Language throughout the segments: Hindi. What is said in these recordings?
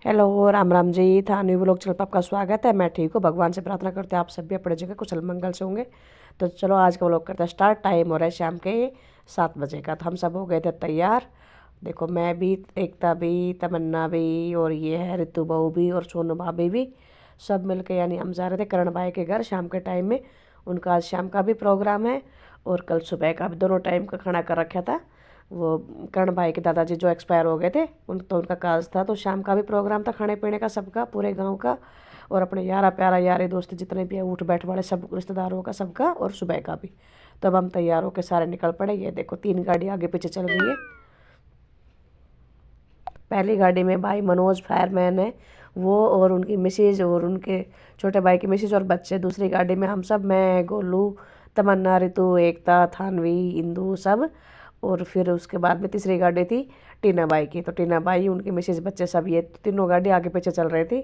हेलो, राम राम जी। थानी व्लॉग चैनल पर आपका स्वागत है। मैं ठीक हूँ, भगवान से प्रार्थना करते हैं आप सब भी अपने जगह कुशल मंगल से होंगे। तो चलो आज का व्लॉग करते हैं स्टार्ट। टाइम हो रहा है शाम के 7 बजे का। तो हम सब हो गए थे तैयार। देखो मैं भी, एकता भी, तमन्ना भी, और ये है रितु बहू भी और सोनू भाभी भी, सब मिल के यानी हम जा रहे थे करण भाई के घर शाम के टाइम में। उनका आज शाम का भी प्रोग्राम है और कल सुबह का भी, दोनों टाइम का खाना कर रखा था। वो करण भाई के दादाजी जो एक्सपायर हो गए थे उनका काज था, तो शाम का भी प्रोग्राम था खाने पीने का सबका, पूरे गांव का। और अपने यारा प्यारा यारे दोस्त जितने भी हैं उठ बैठ वाले सब रिश्तेदारों का सबका, और सुबह का भी। तो अब हम तैयार होकर सारे निकल पड़े। ये देखो 3 गाड़ी आगे पीछे चल रही है। पहली गाड़ी में भाई मनोज फायरमैन है, वो और उनकी मिसेज और उनके छोटे भाई की मिसेज और बच्चे। दूसरी गाड़ी में हम सब, मैं, गोलू, तमन्ना, रितु, एकता, थानवी, इंदू सब। और फिर उसके बाद में तीसरी गाड़ी थी टीना बाई की। तो टीना बाई, उनकी मिसेज, बच्चे सब, ये तीनों गाड़ी आगे पीछे चल रही थी।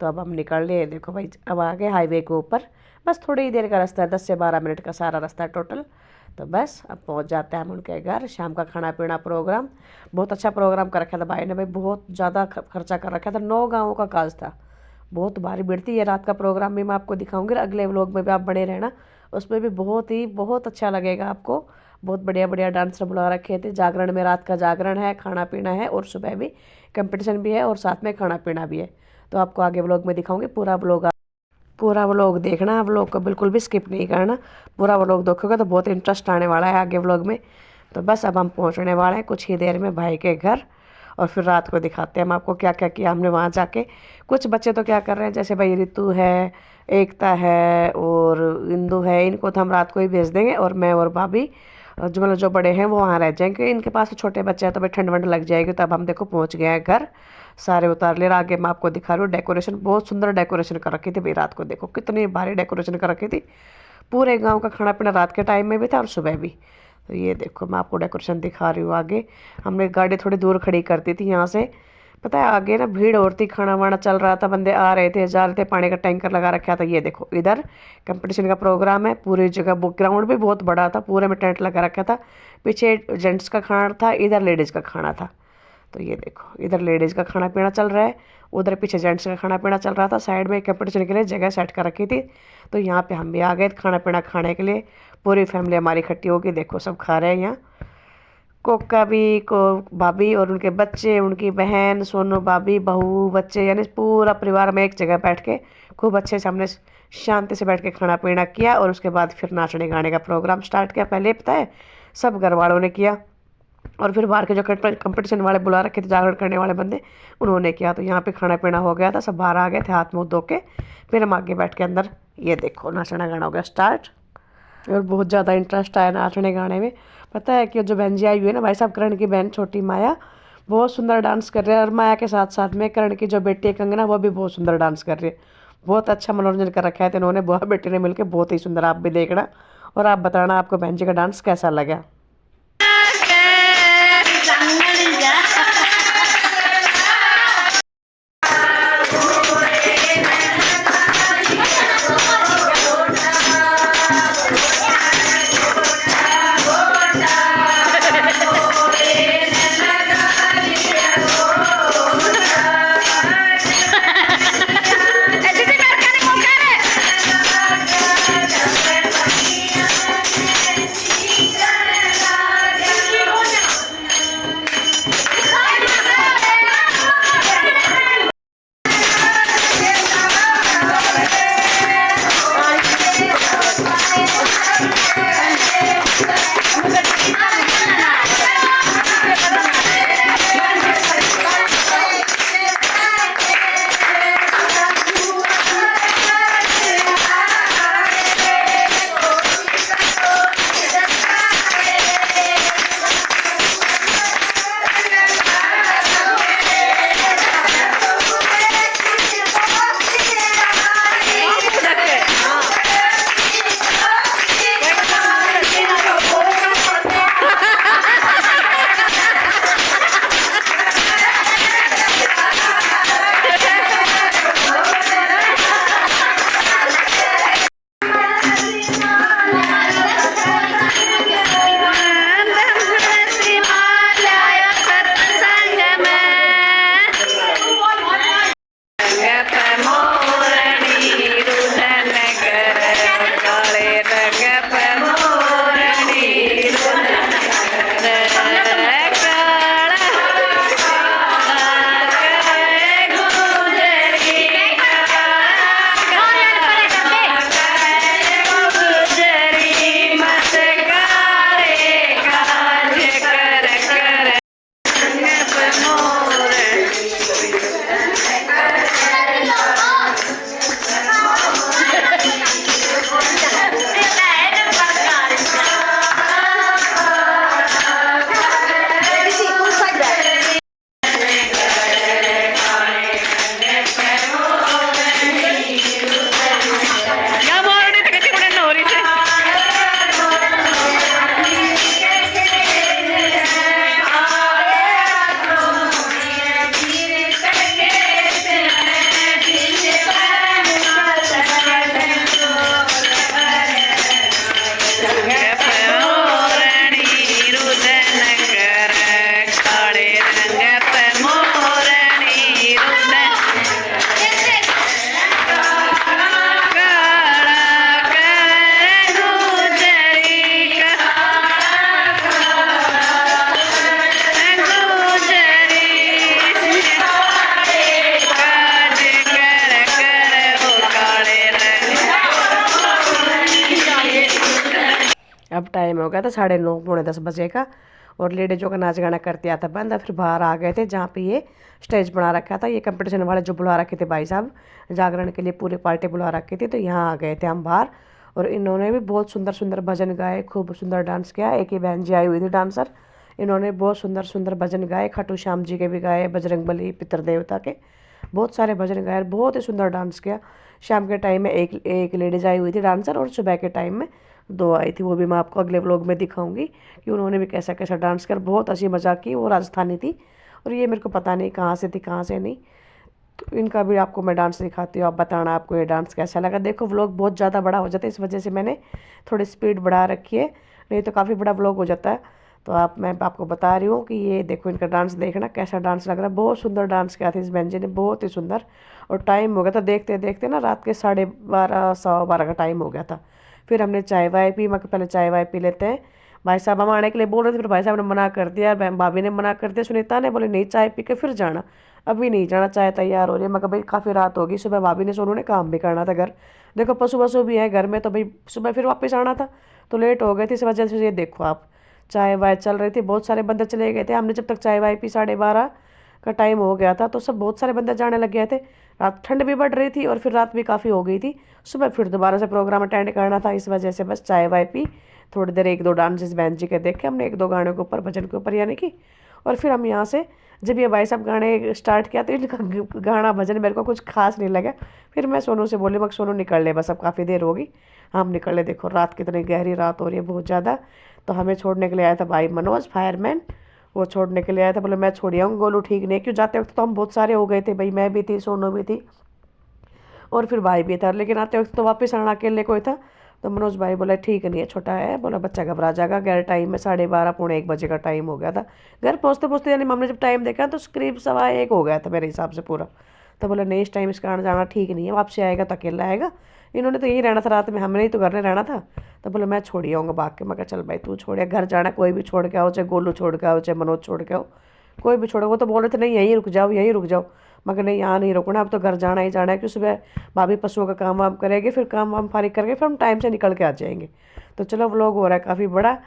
तो अब हम निकल लिए। देखो भाई अब आ गए हाईवे के ऊपर। बस थोड़ी ही देर का रास्ता है, 10 से 12 मिनट का सारा रास्ता है टोटल। तो बस अब पहुंच जाते हैं हम उनके घर। शाम का खाना पीना प्रोग्राम, बहुत अच्छा प्रोग्राम कर रखा था भाई ने। भाई बहुत ज़्यादा खर्चा कर रखा था, 9 गाँवों का काज था। बहुत भारी भीड़ थी। ये रात का प्रोग्राम भी मैं आपको दिखाऊंगी, अगले व्लॉग में भी आप बने रहना। उसमें भी बहुत अच्छा लगेगा आपको। बहुत बढ़िया बढ़िया डांसर बुला रखे थे। जागरण में, रात का जागरण है, खाना पीना है, और सुबह भी कंपटीशन भी है, और साथ में खाना पीना भी है। तो आपको आगे व्लॉग में दिखाऊंगी। पूरा व्लॉग देखना, व्लॉग को बिल्कुल भी स्किप नहीं करना। पूरा व्लॉग देखोगे तो बहुत इंटरेस्ट आने वाला है आगे व्लॉग में। तो बस अब हम पहुंचने वाले हैं कुछ ही देर में भाई के घर। और फिर रात को दिखाते हैं हम आपको क्या क्या किया हमने वहाँ जाके। कुछ बच्चे तो क्या कर रहे हैं, जैसे भाई रितु है, एकता है और इंदू है, इनको तो हम रात को ही भेज देंगे। और मैं और भाभी, जो मतलब जो बड़े हैं वो वहाँ रह जाएंगे। इनके पास तो छोटे बच्चे हैं तो भाई ठंड वंड लग जाएगी। तब हम देखो पहुँच गए हैं घर। सारे उतार ले। आगे मैं आपको दिखा रही हूँ डेकोरेशन, बहुत सुंदर डेकोरेशन कर रखी थी भाई। रात को देखो कितनी भारी डेकोरेशन कर रखी थी। पूरे गांव का खाना पीना रात के टाइम में भी था और सुबह भी। तो ये देखो मैं आपको डेकोरेशन दिखा रही हूँ आगे। हमने गाड़ी थोड़ी दूर खड़ी कर दी थी यहाँ से। पता है आगे ना भीड़ और थी, खाना वाना चल रहा था, बंदे आ रहे थे जा रहे थे, पानी का टैंकर लगा रखा था। ये देखो इधर कंपटीशन का प्रोग्राम है। पूरी जगह ग्राउंड भी बहुत बड़ा था, पूरे में टेंट लगा रखा था। पीछे जेंट्स का खाना था, इधर लेडीज़ का खाना था। तो ये देखो इधर लेडीज़ का खाना पीना चल रहा है, उधर पीछे जेंट्स का खाना पीना चल रहा था। साइड में कंपटीशन के लिए जगह सेट कर रखी थी। तो यहाँ पे हम भी आ गए खाना पीना खाने के लिए। पूरी फैमिली हमारी इकट्ठी होगी, देखो सब खा रहे हैं यहाँ। कोका भी को भाभी और उनके बच्चे, उनकी बहन, सोनू भाभी, बहू, बच्चे, यानी पूरा परिवार में एक जगह बैठ के खूब अच्छे से हमने शांति से बैठ के खाना पीना किया। और उसके बाद फिर नाचने गाने का प्रोग्राम स्टार्ट किया। पहले पता है सब घर वालों ने किया, और फिर बाहर के जो कंपटीशन वाले बुला रखे थे जागरण करने वाले बंदे, उन्होंने किया। तो यहाँ पे खाना पीना हो गया था, सब बाहर आ गए थे हाथ मुँह धो के। फिर हम आगे बैठ के अंदर, ये देखो नाचना गाना हो गया स्टार्ट। और बहुत ज़्यादा इंटरेस्ट आया नाचने गाने में। पता है कि जो बहन जी आई हुई है ना भाई साहब, करण की बहन छोटी माया, बहुत सुंदर डांस कर रही है। और माया के साथ साथ में करण की जो बेटी है कंगना, वो भी बहुत सुंदर डांस कर रही है। बहुत अच्छा मनोरंजन कर रखा है तो इन्होंने, बुआ बेटी ने मिलकर, बहुत ही सुंदर। आप भी देखना और आप बताना आपको बहन जी का डांस कैसा लगा। टाइम हो गया था 9:30 पौने 10 बजे का, और लेडीजों का नाच गाना करते आता बंद। फिर बाहर आ गए थे जहाँ पे ये स्टेज बना रखा था, ये कंपटीशन वाले जो बुला रखे थे भाई साहब जागरण के लिए, पूरी पार्टी बुला रखी थी, तो यहाँ आ गए थे हम बाहर। और इन्होंने भी बहुत सुंदर सुंदर भजन गाए, खूब सुंदर डांस किया। एक ही बहन जी आई हुई थी डांसर, इन्होंने बहुत सुंदर सुंदर भजन गाए, खाटू श्याम जी के भी गाए, बजरंगबली पितर देवता के बहुत सारे भजन गाए, बहुत ही सुंदर डांस किया। शाम के टाइम में एक लेडीज आई हुई थी डांसर, और सुबह के टाइम में 2 आई थी, वो भी मैं आपको अगले व्लॉग में दिखाऊंगी कि उन्होंने भी कैसा कैसा डांस कर, बहुत हंसी मजाक की। वो राजस्थानी थी, और ये मेरे को पता नहीं कहाँ से थी कहाँ से नहीं, तो इनका भी आपको मैं डांस दिखाती हूँ, आप बताना आपको ये डांस कैसा लगा। देखो व्लॉग बहुत ज़्यादा बड़ा हो जाता है, इस वजह से मैंने थोड़ी स्पीड बढ़ा रखी है, नहीं तो काफ़ी बड़ा व्लॉग हो जाता है। तो मैं आपको बता रही हूँ कि ये देखो इनका डांस देखना कैसा डांस लग रहा है, बहुत सुंदर डांस किया था इस बहन जी ने, बहुत ही सुंदर। और टाइम हो गया था देखते देखते ना, रात के 12:30 12:15 का टाइम हो गया था। फिर हमने चाय वाय पी, मैं पहले चाय वाय पी लेते हैं। भाई साहब हम आने के लिए बोल रहे थे, फिर भाई साहब ने मना कर दिया, भाभी ने मना कर दिया, सुनीता ने बोले नहीं चाय पी के फिर जाना, अभी नहीं जाना, चाय तैयार हो रही है। मैं कहा भाई काफ़ी रात होगी, सुबह भाभी ने सोनू ने काम भी करना था घर, देखो पशु वशु भी है घर में, तो भाई सुबह फिर वापस आना था, तो लेट हो गई थी, इस वजह से ये देखो आप चाय वाय चल रही थी, बहुत सारे बंदे चले गए थे। हमने जब तक चाय वाय पी 12:30 का टाइम हो गया था, तो सब बहुत सारे बंदे जाने लग गए थे। रात ठंड भी बढ़ रही थी और फिर रात भी काफ़ी हो गई थी, सुबह फिर दोबारा से प्रोग्राम अटेंड करना था, इस वजह से बस चाय वाय पी, थोड़ी देर 1-2 डांसेस बहन जी के देखे हमने, 1-2 गानों के ऊपर भजन के ऊपर यानी कि। और फिर हम यहाँ से जब ये भाई साहब गाने स्टार्ट किया तो इनका गाना भजन मेरे को कुछ खास नहीं लगा। फिर मैं सोनू से बोली, मैं सोनू निकल ले बस, अब काफ़ी देर होगी, हम निकल ले। देखो रात कितनी गहरी रात हो रही है बहुत ज़्यादा। तो हमें छोड़ने के लिए आया था भाई मनोज फायरमैन, वो छोड़ने के लिए आया था, बोले मैं छोड़ आऊँ, गोलू ठीक नहीं, क्यों जाते वक्त तो हम बहुत सारे हो गए थे भाई, मैं भी थी, सोनू भी थी, और फिर भाई भी था, लेकिन आते वक्त तो वापस आना अकेले कोई था। तो मनोज भाई बोला ठीक नहीं है, छोटा है, बोला बच्चा घबरा जाएगा। गैर टाइम में 12:30 पौने 1 बजे का टाइम हो गया था। घर पहुँचते पहुँचते यानी हमने जब टाइम देखा तो करीब 1:15 हो गया था मेरे हिसाब से पूरा। तो बोला नहीं इस टाइम इसका आना जाना ठीक नहीं है, वापसी आएगा तो अकेला आएगा, इन्होंने तो यहीं रहना था रात में, हमने ही तो घर में रहना था। तो बोले मैं छोड़ आऊँगा भाग के। मैं कहा चल भाई तू छोड़, घर जाना कोई भी छोड़ के आओ, चाहे गोलू छोड़ के आओ, चाहे मनोज छोड़ के आओ, कोई भी छोड़ो। वो तो बोल रहे थे नहीं यहीं रुक जाओ यहीं रुक जाओ, मगर नहीं यहाँ नहीं रुकना, अब तो घर जाना ही जाना है, कि सुबह भाभी पशुओं का काम वाम करेगी, फिर काम वाम फारिग करके फिर हम टाइम से निकल के आ जाएंगे। तो चलो व्लॉग हो रहा है काफ़ी बड़ा,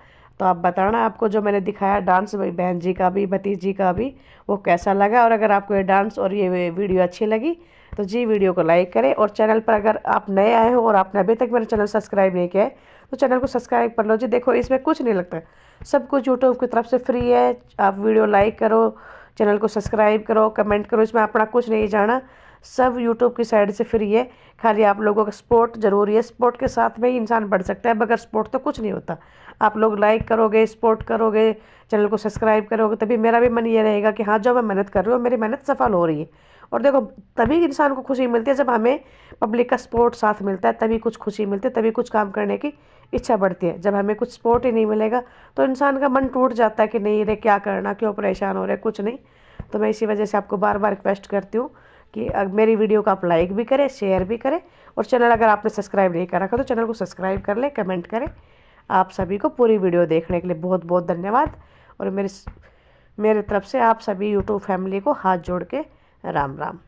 तो आप बताना आपको जो मैंने दिखाया डांस बहन जी का भी भतीजी का भी वो कैसा लगा। और अगर आपको ये डांस और ये वीडियो अच्छी लगी तो जी वीडियो को लाइक करें, और चैनल पर अगर आप नए आए हो और आपने अभी तक मेरा चैनल सब्सक्राइब नहीं किया है तो चैनल को सब्सक्राइब कर लो जी। देखो इसमें कुछ नहीं लगता, सब कुछ यूट्यूब की तरफ से फ्री है। आप वीडियो लाइक करो, चैनल को सब्सक्राइब करो, कमेंट करो, इसमें अपना कुछ नहीं जाना, सब यूट्यूब की साइड से फ्री है। खाली आप लोगों का सपोर्ट जरूरी है, सपोर्ट के साथ में ही इंसान बढ़ सकता है, बगैर सपोर्ट तो कुछ नहीं होता। आप लोग लाइक करोगे, सपोर्ट करोगे, चैनल को सब्सक्राइब करोगे, तभी मेरा भी मन ये रहेगा कि हाँ जो मैं मेहनत कर रही हूँ मेरी मेहनत सफल हो रही है। और देखो तभी इंसान को खुशी मिलती है जब हमें पब्लिक का सपोर्ट साथ मिलता है, तभी कुछ खुशी मिलती है, तभी कुछ काम करने की इच्छा बढ़ती है। जब हमें कुछ सपोर्ट ही नहीं मिलेगा तो इंसान का मन टूट जाता है कि नहीं रे क्या करना, क्यों परेशान हो रहे, कुछ नहीं। तो मैं इसी वजह से आपको बार बार रिक्वेस्ट करती हूँ कि मेरी वीडियो को आप लाइक भी करें, शेयर भी करें, और चैनल अगर आपने सब्सक्राइब नहीं कर रखा तो चैनल को सब्सक्राइब कर लें, कमेंट करें। आप सभी को पूरी वीडियो देखने के लिए बहुत बहुत धन्यवाद, और मेरे तरफ से आप सभी यूट्यूब फैमिली को हाथ जोड़ के Ram Ram.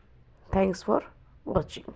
Thanks for watching.